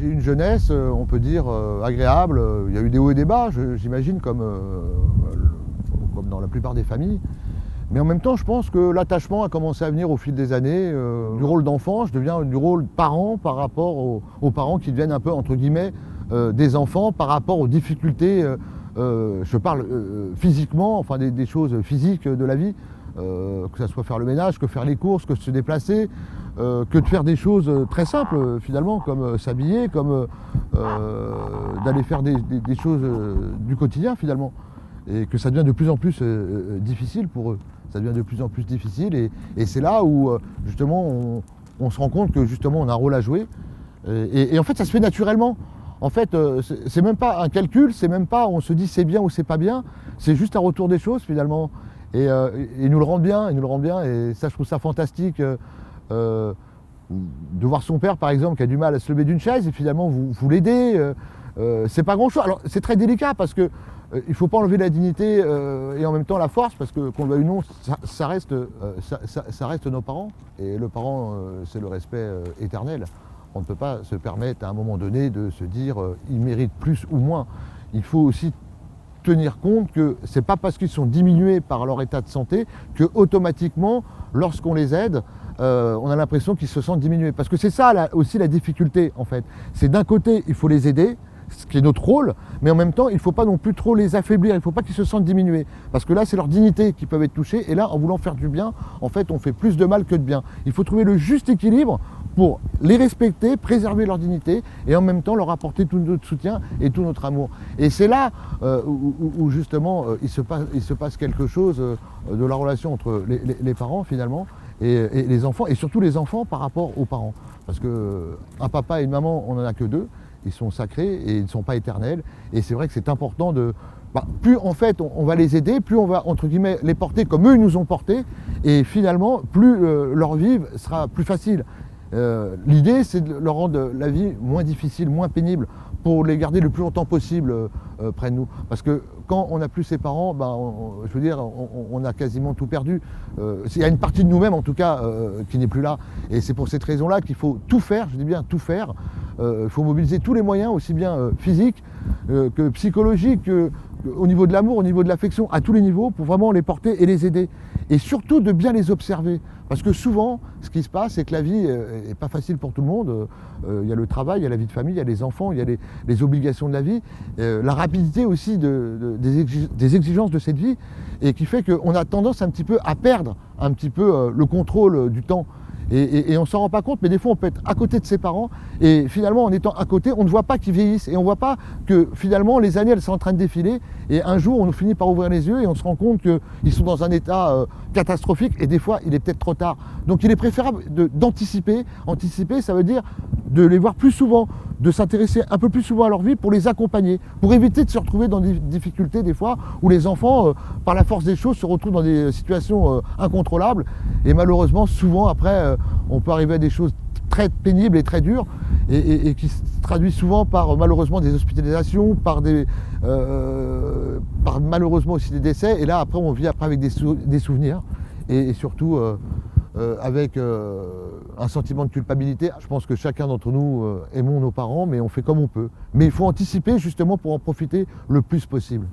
J'ai une jeunesse, on peut dire, agréable. Il y a eu des hauts et des bas, j'imagine, comme dans la plupart des familles. Mais en même temps, je pense que l'attachement a commencé à venir au fil des années. Du rôle d'enfant, je deviens du rôle parent par rapport aux parents qui deviennent un peu, entre guillemets, des enfants par rapport aux difficultés, je parle physiquement, enfin des choses physiques de la vie, que ce soit faire le ménage, que faire les courses, que se déplacer, que de faire des choses très simples finalement, comme s'habiller, comme d'aller faire des choses du quotidien finalement. Et que ça devient de plus en plus difficile pour eux. Ça devient de plus en plus difficile et c'est là où justement on se rend compte que justement on a un rôle à jouer. Et en fait ça se fait naturellement. En fait c'est même pas un calcul, c'est même pas on se dit c'est bien ou c'est pas bien, c'est juste un retour des choses finalement. Et il nous le rend bien, et ça je trouve ça fantastique de voir son père par exemple qui a du mal à se lever d'une chaise et finalement vous l'aidez. C'est pas grand chose. Alors c'est très délicat parce que il ne faut pas enlever la dignité et en même temps la force, parce que qu'on le veuille ou non, ça reste nos parents. Et le parent, c'est le respect éternel. On ne peut pas se permettre à un moment donné de se dire ils méritent plus ou moins. Il faut aussi tenir compte que ce n'est pas parce qu'ils sont diminués par leur état de santé que automatiquement, lorsqu'on les aide, on a l'impression qu'ils se sentent diminués. Parce que c'est ça aussi la difficulté en fait. C'est d'un côté, il faut les aider, ce qui est notre rôle, mais en même temps, il ne faut pas non plus trop les affaiblir, il ne faut pas qu'ils se sentent diminués. Parce que là, c'est leur dignité qui peuvent être touchées, et là, en voulant faire du bien, en fait, on fait plus de mal que de bien. Il faut trouver le juste équilibre pour les respecter, préserver leur dignité, et en même temps leur apporter tout notre soutien et tout notre amour. Et c'est là où justement, il se passe quelque chose de la relation entre les parents, finalement, et les enfants, et surtout les enfants par rapport aux parents. Parce qu'un papa et une maman, on n'en a que deux. Ils sont sacrés et ils ne sont pas éternels. Et c'est vrai que c'est important de... plus en fait on va les aider, plus on va entre guillemets les porter comme eux ils nous ont portés. Et finalement, plus leur vie sera plus facile. L'idée c'est de leur rendre la vie moins difficile, moins pénible, pour les garder le plus longtemps possible près de nous. Parce que quand on n'a plus ses parents, je veux dire, on a quasiment tout perdu. Il y a une partie de nous-mêmes en tout cas qui n'est plus là. Et c'est pour cette raison-là qu'il faut tout faire, je dis bien tout faire. Il faut mobiliser tous les moyens, aussi bien physiques que psychologiques, au niveau de l'amour, au niveau de l'affection, à tous les niveaux, pour vraiment les porter et les aider. Et surtout de bien les observer. Parce que souvent, ce qui se passe, c'est que la vie n'est pas facile pour tout le monde. Il y a le travail, il y a la vie de famille, il y a les enfants, il y a les obligations de la vie, la rapidité aussi des exigences de cette vie, et qui fait qu'on a tendance un petit peu à perdre un petit peu le contrôle du temps. Et on ne s'en rend pas compte, mais des fois on peut être à côté de ses parents et finalement en étant à côté, on ne voit pas qu'ils vieillissent et on ne voit pas que finalement les années elles sont en train de défiler et un jour on finit par ouvrir les yeux et on se rend compte qu'ils sont dans un état catastrophique et des fois il est peut-être trop tard. Donc il est préférable d'anticiper. Anticiper, ça veut dire de les voir plus souvent, de s'intéresser un peu plus souvent à leur vie pour les accompagner, pour éviter de se retrouver dans des difficultés des fois où les enfants, par la force des choses, se retrouvent dans des situations incontrôlables et malheureusement souvent après on peut arriver à des choses très pénibles et très dures et qui se traduisent souvent par malheureusement des hospitalisations, par malheureusement aussi des décès. Et là après on vit après avec des souvenirs et surtout avec un sentiment de culpabilité. Je pense que chacun d'entre nous aimons nos parents, mais on fait comme on peut. Mais il faut anticiper justement pour en profiter le plus possible.